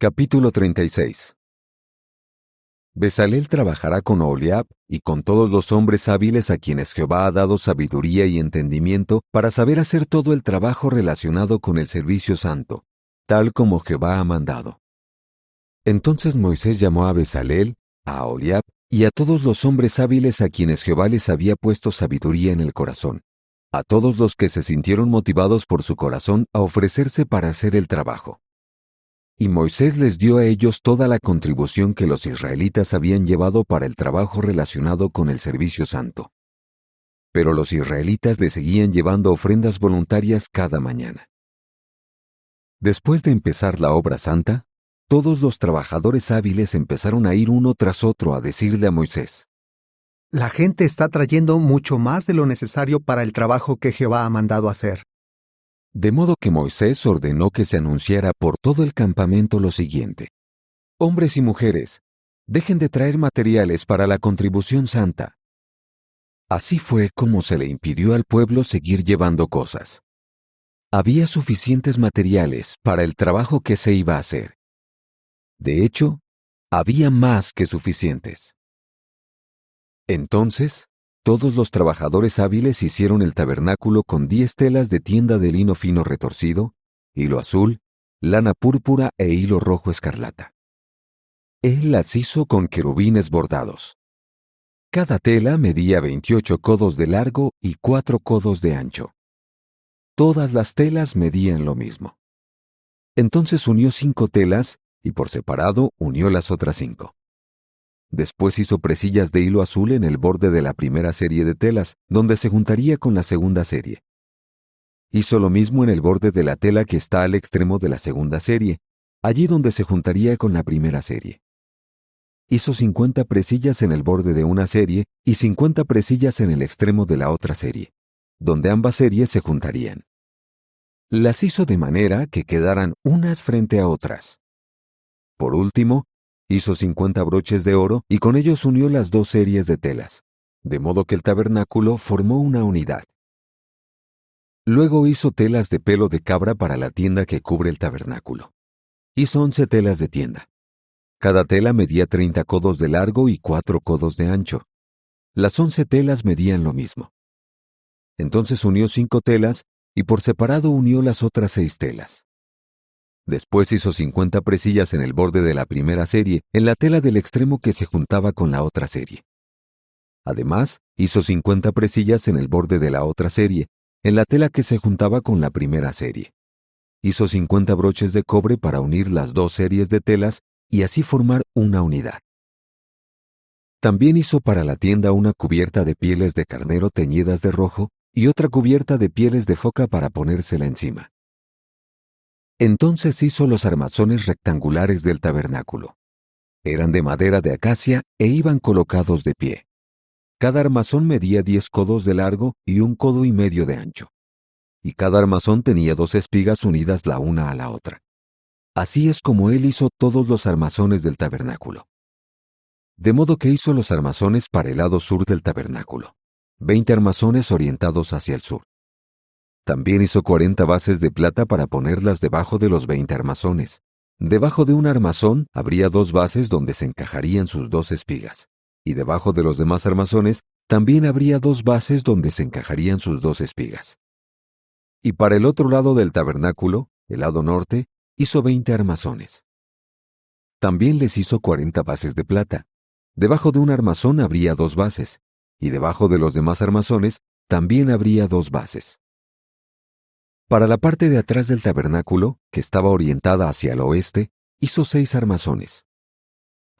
Capítulo 36. Bezaleel trabajará con Oholiab y con todos los hombres hábiles a quienes Jehová ha dado sabiduría y entendimiento para saber hacer todo el trabajo relacionado con el servicio santo, tal como Jehová ha mandado. Entonces Moisés llamó a Bezaleel, a Oholiab y a todos los hombres hábiles a quienes Jehová les había puesto sabiduría en el corazón, a todos los que se sintieron motivados por su corazón a ofrecerse para hacer el trabajo. Y Moisés les dio a ellos toda la contribución que los israelitas habían llevado para el trabajo relacionado con el servicio santo. Pero los israelitas le seguían llevando ofrendas voluntarias cada mañana. Después de empezar la obra santa, todos los trabajadores hábiles empezaron a ir uno tras otro a decirle a Moisés: La gente está trayendo mucho más de lo necesario para el trabajo que Jehová ha mandado hacer. De modo que Moisés ordenó que se anunciara por todo el campamento lo siguiente: hombres y mujeres, dejen de traer materiales para la contribución santa. Así fue como se le impidió al pueblo seguir llevando cosas. Había suficientes materiales para el trabajo que se iba a hacer. De hecho, había más que suficientes. Entonces, todos los trabajadores hábiles hicieron el tabernáculo con 10 telas de tienda de lino fino retorcido, hilo azul, lana púrpura e hilo rojo escarlata. Él las hizo con querubines bordados. Cada tela medía 28 codos de largo y 4 codos de ancho. Todas las telas medían lo mismo. Entonces unió 5 telas y por separado unió las otras 5. Después hizo presillas de hilo azul en el borde de la primera serie de telas, donde se juntaría con la segunda serie. Hizo lo mismo en el borde de la tela que está al extremo de la segunda serie, allí donde se juntaría con la primera serie. Hizo 50 presillas en el borde de una serie y 50 presillas en el extremo de la otra serie, donde ambas series se juntarían. Las hizo de manera que quedaran unas frente a otras. Por último, hizo 50 broches de oro y con ellos unió las 2 series de telas, de modo que el tabernáculo formó una unidad. Luego hizo telas de pelo de cabra para la tienda que cubre el tabernáculo. Hizo 11 telas de tienda. Cada tela medía 30 codos de largo y 4 codos de ancho. Las 11 telas medían lo mismo. Entonces unió 5 telas y por separado unió las otras 6 telas. Después hizo 50 presillas en el borde de la primera serie, en la tela del extremo que se juntaba con la otra serie. Además, hizo 50 presillas en el borde de la otra serie, en la tela que se juntaba con la primera serie. Hizo 50 broches de cobre para unir las 2 series de telas y así formar una unidad. También hizo para la tienda una cubierta de pieles de carnero teñidas de rojo y otra cubierta de pieles de foca para ponérsela encima. Entonces hizo los armazones rectangulares del tabernáculo. Eran de madera de acacia e iban colocados de pie. Cada armazón medía 10 codos de largo y 1 codo y medio de ancho. Y cada armazón tenía 2 espigas unidas la una a la otra. Así es como él hizo todos los armazones del tabernáculo. De modo que hizo los armazones para el lado sur del tabernáculo, 20 armazones orientados hacia el sur. También hizo 40 bases de plata para ponerlas debajo de los 20 armazones. Debajo de un armazón habría 2 bases donde se encajarían sus 2 espigas, y debajo de los demás armazones también habría 2 bases donde se encajarían sus 2 espigas. Y para el otro lado del tabernáculo, el lado norte, hizo 20 armazones. También les hizo 40 bases de plata. Debajo de un armazón habría 2 bases, y debajo de los demás armazones también habría 2 bases. Para la parte de atrás del tabernáculo, que estaba orientada hacia el oeste, hizo 6 armazones.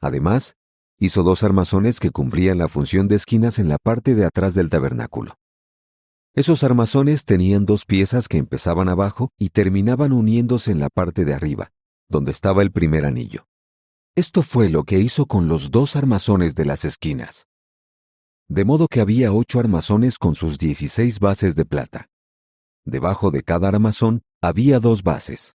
Además, hizo 2 armazones que cumplían la función de esquinas en la parte de atrás del tabernáculo. Esos armazones tenían 2 piezas que empezaban abajo y terminaban uniéndose en la parte de arriba, donde estaba el primer anillo. Esto fue lo que hizo con los 2 armazones de las esquinas. De modo que había 8 armazones con sus 16 bases de plata. Debajo de cada armazón había 2 bases.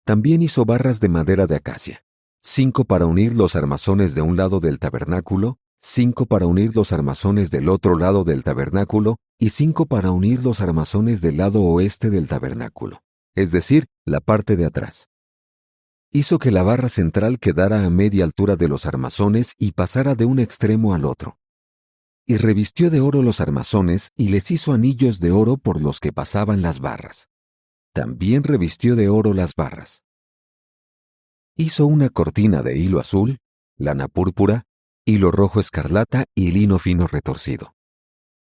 También hizo barras de madera de acacia, 5 para unir los armazones de un lado del tabernáculo, 5 para unir los armazones del otro lado del tabernáculo y 5 para unir los armazones del lado oeste del tabernáculo, es decir, la parte de atrás. hizo que la barra central quedara a media altura de los armazones y pasara de un extremo al otro. Y revistió de oro los armazones y les hizo anillos de oro por los que pasaban las barras. También revistió de oro las barras. Hizo una cortina de hilo azul, lana púrpura, hilo rojo escarlata y lino fino retorcido.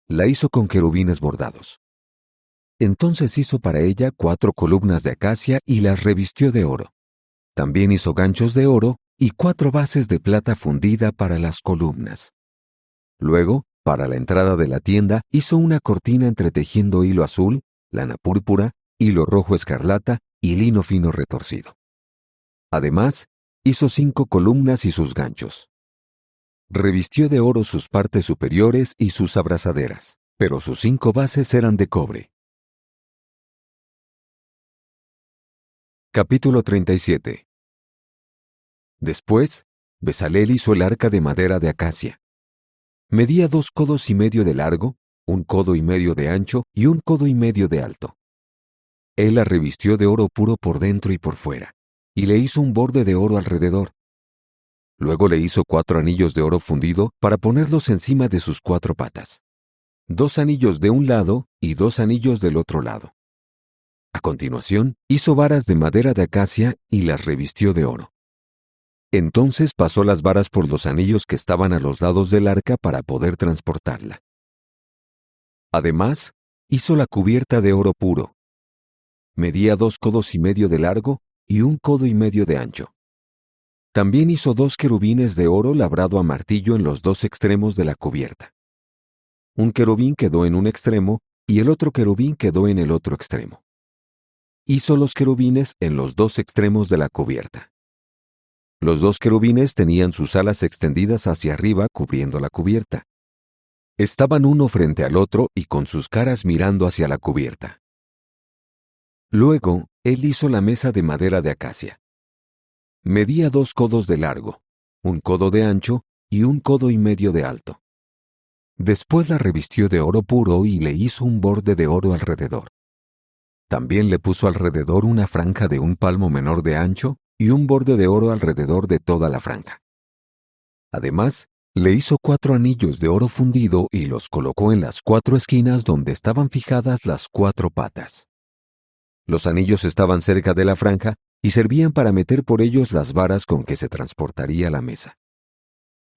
La hizo con querubines bordados. Entonces hizo para ella 4 columnas de acacia y las revistió de oro. También hizo ganchos de oro y 4 bases de plata fundida para las columnas. Luego, para la entrada de la tienda, hizo una cortina entretejiendo hilo azul, lana púrpura, hilo rojo escarlata y lino fino retorcido. Además, hizo 5 columnas y sus ganchos. Revistió de oro sus partes superiores y sus abrazaderas, pero sus 5 bases eran de cobre. Capítulo 37. Después, Bezalel hizo el arca de madera de acacia. Medía 2 codos y medio de largo, 1 codo y medio de ancho y 1 codo y medio de alto. Él la revistió de oro puro por dentro y por fuera, y le hizo un borde de oro alrededor. Luego le hizo 4 anillos de oro fundido para ponerlos encima de sus 4 patas. 2 anillos de un lado y 2 anillos del otro lado. A continuación, hizo varas de madera de acacia y las revistió de oro. Entonces pasó las varas por los anillos que estaban a los lados del arca para poder transportarla. Además, hizo la cubierta de oro puro. Medía 2 codos y medio de largo y 1 codo y medio de ancho. También hizo 2 querubines de oro labrado a martillo en los 2 extremos de la cubierta. Un querubín quedó en un extremo y el otro querubín quedó en el otro extremo. Hizo los querubines en los 2 extremos de la cubierta. Los 2 querubines tenían sus alas extendidas hacia arriba cubriendo la cubierta. Estaban uno frente al otro y con sus caras mirando hacia la cubierta. Luego, él hizo la mesa de madera de acacia. Medía 2 codos de largo, 1 codo de ancho y 1 codo y medio de alto. Después la revistió de oro puro y le hizo un borde de oro alrededor. También le puso alrededor una franja de 1 palmo menor de ancho y un borde de oro alrededor de toda la franja. Además, le hizo 4 anillos de oro fundido y los colocó en las 4 esquinas donde estaban fijadas las 4 patas. Los anillos estaban cerca de la franja y servían para meter por ellos las varas con que se transportaría la mesa.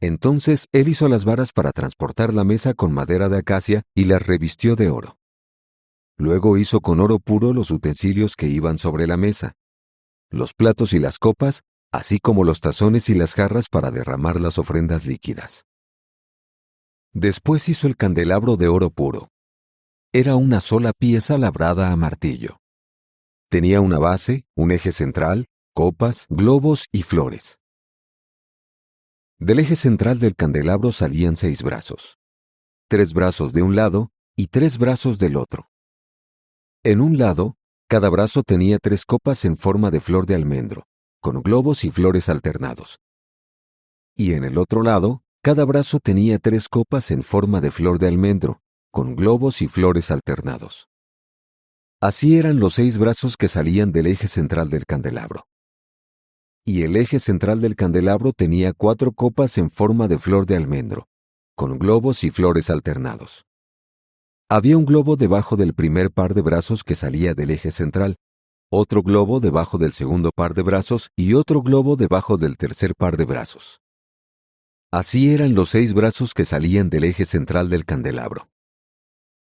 Entonces él hizo las varas para transportar la mesa con madera de acacia y las revistió de oro. Luego hizo con oro puro los utensilios que iban sobre la mesa, los platos y las copas, así como los tazones y las jarras para derramar las ofrendas líquidas. Después hizo el candelabro de oro puro. Era una sola pieza labrada a martillo. Tenía una base, un eje central, copas, globos y flores. Del eje central del candelabro salían 6 brazos. 3 brazos de un lado y 3 brazos del otro. En un lado, cada brazo tenía 3 copas en forma de flor de almendro, con globos y flores alternados. Y en el otro lado, cada brazo tenía 3 copas en forma de flor de almendro, con globos y flores alternados. Así eran los 6 brazos que salían del eje central del candelabro. Y el eje central del candelabro tenía 4 copas en forma de flor de almendro, con globos y flores alternados. Había un globo debajo del primer par de brazos que salía del eje central, otro globo debajo del segundo par de brazos y otro globo debajo del tercer par de brazos. Así eran los 6 brazos que salían del eje central del candelabro.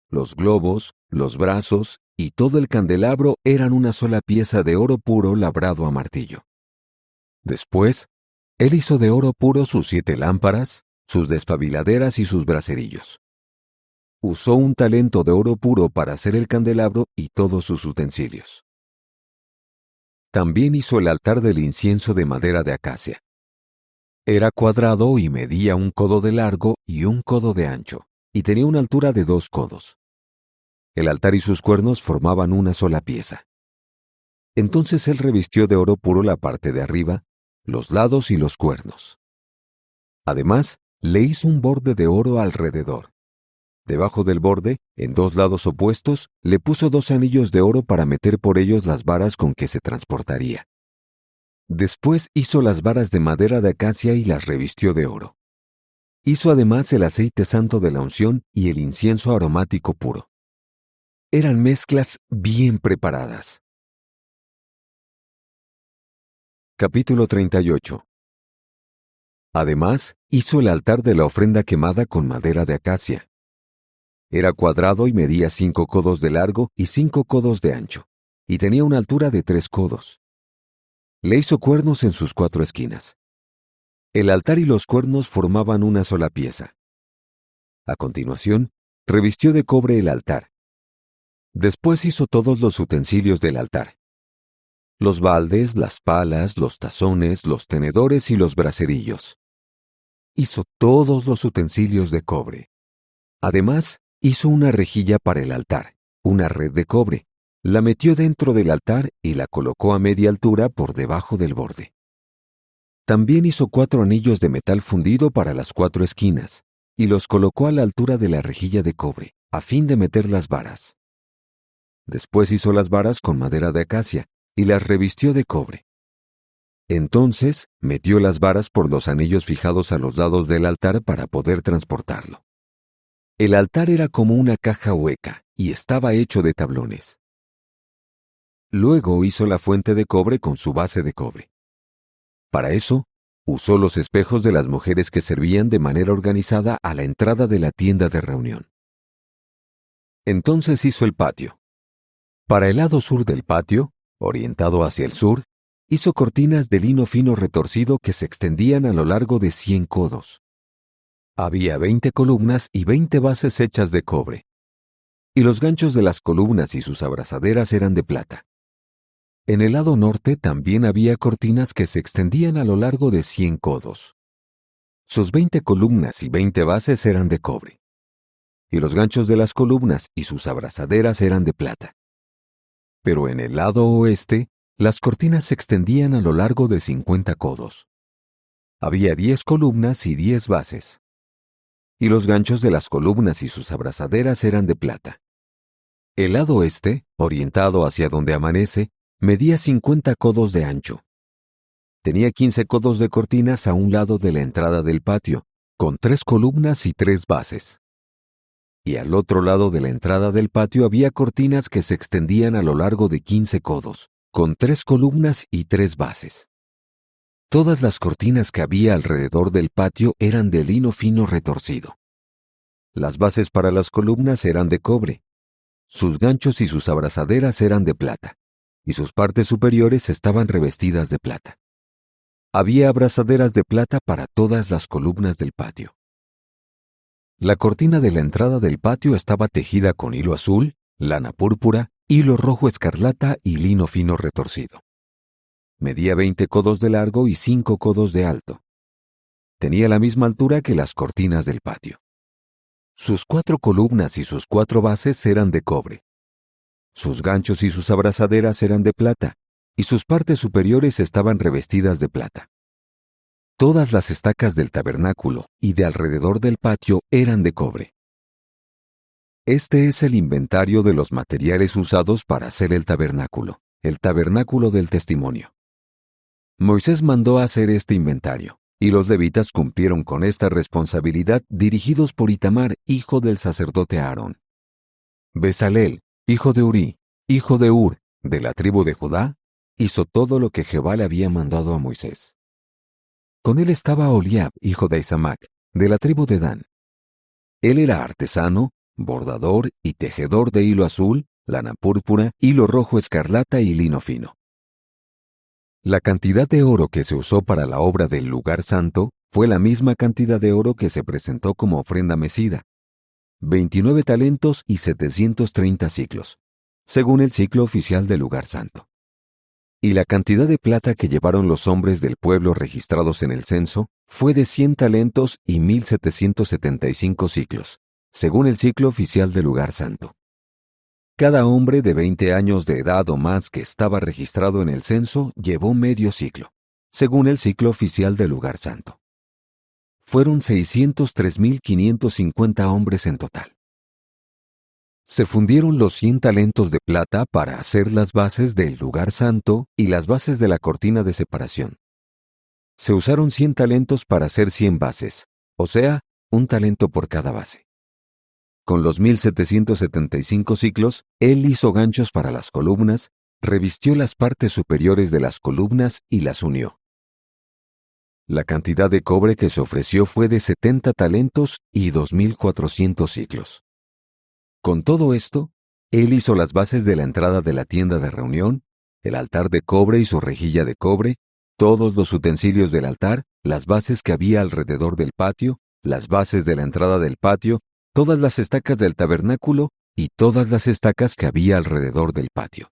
Los globos, los brazos y todo el candelabro eran una sola pieza de oro puro labrado a martillo. Después, él hizo de oro puro sus 7 lámparas, sus despabiladeras y sus braserillos. Usó un talento de oro puro para hacer el candelabro y todos sus utensilios. También hizo el altar del incienso de madera de acacia. Era cuadrado y medía 1 codo de largo y 1 codo de ancho, y tenía una altura de 2 codos. El altar y sus cuernos formaban una sola pieza. Entonces él revistió de oro puro la parte de arriba, los lados y los cuernos. Además, le hizo un borde de oro alrededor. Debajo del borde, en 2 lados opuestos, le puso 2 anillos de oro para meter por ellos las varas con que se transportaría. Después hizo las varas de madera de acacia y las revistió de oro. Hizo además el aceite santo de la unción y el incienso aromático puro. Eran mezclas bien preparadas. Capítulo 38. Además, hizo el altar de la ofrenda quemada con madera de acacia. Era cuadrado y medía 5 codos de largo y 5 codos de ancho, y tenía una altura de 3 codos. Le hizo cuernos en sus 4 esquinas. El altar y los cuernos formaban una sola pieza. A continuación, revistió de cobre el altar. Después hizo todos los utensilios del altar: los baldes, las palas, los tazones, los tenedores y los braserillos. Hizo todos los utensilios de cobre. Además, hizo una rejilla para el altar, una red de cobre. La metió dentro del altar y la colocó a media altura por debajo del borde. También hizo 4 anillos de metal fundido para las 4 esquinas, y los colocó a la altura de la rejilla de cobre, a fin de meter las varas. Después hizo las varas con madera de acacia, y las revistió de cobre. Entonces metió las varas por los anillos fijados a los lados del altar para poder transportarlo. El altar era como una caja hueca y estaba hecho de tablones. Luego hizo la fuente de cobre con su base de cobre. Para eso, usó los espejos de las mujeres que servían de manera organizada a la entrada de la tienda de reunión. Entonces hizo el patio. Para el lado sur del patio, orientado hacia el sur, hizo cortinas de lino fino retorcido que se extendían a lo largo de 100 codos. Había 20 columnas y 20 bases hechas de cobre, y los ganchos de las columnas y sus abrazaderas eran de plata. En el lado norte también había cortinas que se extendían a lo largo de 100 codos. Sus 20 columnas y 20 bases eran de cobre, y los ganchos de las columnas y sus abrazaderas eran de plata. Pero en el lado oeste, las cortinas se extendían a lo largo de 50 codos. Había 10 columnas y 10 bases, y los ganchos de las columnas y sus abrazaderas eran de plata. El lado este, orientado hacia donde amanece, medía 50 codos de ancho. Tenía 15 codos de cortinas a un lado de la entrada del patio, con 3 columnas y 3 bases. Y al otro lado de la entrada del patio había cortinas que se extendían a lo largo de 15 codos, con 3 columnas y 3 bases. Todas las cortinas que había alrededor del patio eran de lino fino retorcido. Las bases para las columnas eran de cobre. Sus ganchos y sus abrazaderas eran de plata, y sus partes superiores estaban revestidas de plata. Había abrazaderas de plata para todas las columnas del patio. La cortina de la entrada del patio estaba tejida con hilo azul, lana púrpura, hilo rojo escarlata y lino fino retorcido. Medía 20 codos de largo y 5 codos de alto. Tenía la misma altura que las cortinas del patio. Sus 4 columnas y sus 4 bases eran de cobre. Sus ganchos y sus abrazaderas eran de plata, y sus partes superiores estaban revestidas de plata. Todas las estacas del tabernáculo y de alrededor del patio eran de cobre. Este es el inventario de los materiales usados para hacer el tabernáculo del testimonio. Moisés mandó hacer este inventario, y los levitas cumplieron con esta responsabilidad dirigidos por Itamar, hijo del sacerdote Aarón. Bezalel, hijo de Uri, hijo de Hur, de la tribu de Judá, hizo todo lo que Jehová le había mandado a Moisés. Con él estaba Oliab, hijo de Isamac, de la tribu de Dan. Él era artesano, bordador y tejedor de hilo azul, lana púrpura, hilo rojo escarlata y lino fino. La cantidad de oro que se usó para la obra del lugar santo fue la misma cantidad de oro que se presentó como ofrenda mecida, 29 talentos y 730 siclos, según el ciclo oficial del lugar santo. Y la cantidad de plata que llevaron los hombres del pueblo registrados en el censo fue de 100 talentos y 1775 siclos, según el ciclo oficial del lugar santo. Cada hombre de 20 años de edad o más que estaba registrado en el censo llevó medio ciclo, según el ciclo oficial del lugar santo. Fueron 603.550 hombres en total. Se fundieron los 100 talentos de plata para hacer las bases del lugar santo y las bases de la cortina de separación. Se usaron 100 talentos para hacer 100 bases, o sea, un talento por cada base. Con los 1775 siclos, él hizo ganchos para las columnas, revistió las partes superiores de las columnas y las unió. La cantidad de cobre que se ofreció fue de 70 talentos y 2400 siclos. Con todo esto, él hizo las bases de la entrada de la tienda de reunión, el altar de cobre y su rejilla de cobre, todos los utensilios del altar, las bases que había alrededor del patio, las bases de la entrada del patio, todas las estacas del tabernáculo y todas las estacas que había alrededor del patio.